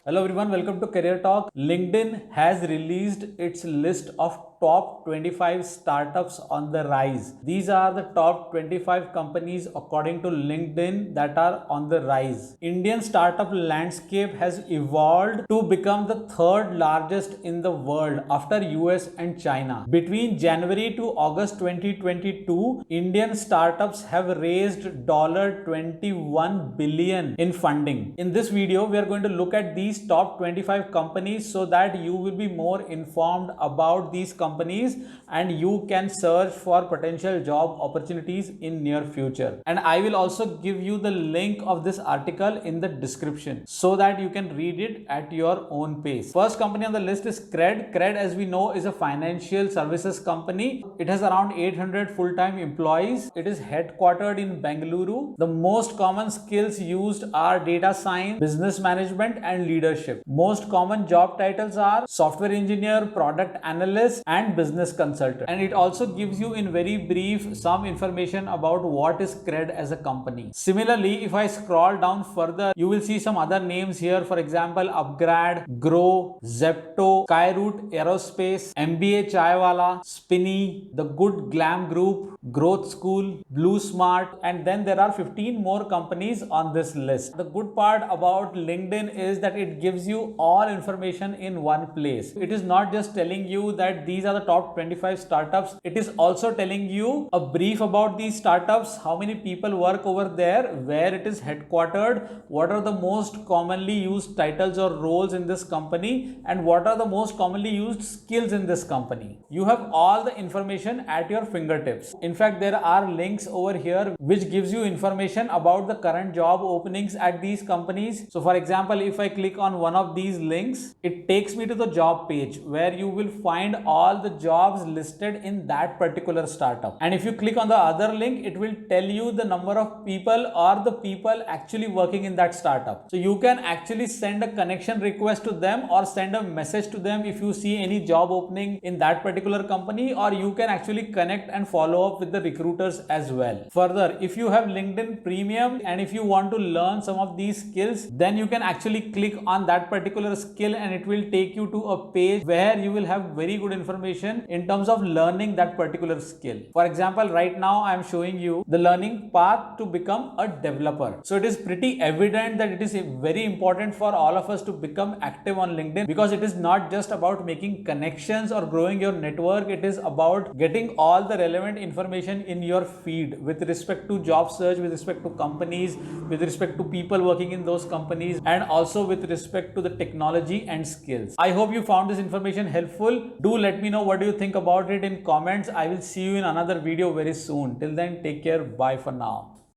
Hello everyone, welcome to Career Talk. LinkedIn has released its list of top 25 startups on the rise. These are the top 25 companies according to LinkedIn that are on the rise. Indian startup landscape has evolved to become the third largest in the world after US and China. Between January to August 2022, Indian startups have raised $21 billion in funding. In this video, we are going to look at these top 25 companies so that you will be more informed about these companies and you can search for potential job opportunities in near future. And I will also give you the link of this article in the description so that you can read it at your own pace. First company on the list is Cred. Cred, as we know, is a financial services company. It has around 800 full-time employees. It is headquartered in Bengaluru. The most common skills used are data science, business management, and leadership. Most common job titles are software engineer, product analyst, and business consultant. And it also gives you in very brief some information about what is Cred as a company. Similarly, if I scroll down further, you will see some other names here. For example, Upgrad, Groww, Zepto, Skyroot Aerospace, MBA Chaiwala, Spinny, The Good Glam Group, Growth School, Blue Smart, and then there are 15 more companies on this list. The good part about LinkedIn is that it gives you all information in one place. It is not just telling you that these are the top 25 startups. It is also telling you a brief about these startups, how many people work over there, where it is headquartered, what are the most commonly used titles or roles in this company, and what are the most commonly used skills in this company. You have all the information at your fingertips. In fact, there are links over here which gives you information about the current job openings at these companies. So for example, if I click on one of these links, it takes me to the job page where you will find all the jobs listed in that particular startup. And if you click on the other link, it will tell you the number of people or the people actually working in that startup. So you can actually send a connection request to them or send a message to them if you see any job opening in that particular company, or you can actually connect and follow up with the recruiters as well. Further, if you have LinkedIn Premium and if you want to learn some of these skills, then you can actually click on that particular skill and it will take you to a page where you will have very good information in terms of learning that particular skill. For example, right now I am showing you the learning path to become a developer. So it is pretty evident that it is very important for all of us to become active on LinkedIn, because it is not just about making connections or growing your network. It is about getting all the relevant information in your feed with respect to job search, with respect to companies, with respect to people working in those companies, and also with respect to the technology and skills. I hope you found this information helpful. Do let me know what do you think about it in comments. I will see you in another video very soon. Till then, take care. Bye for now.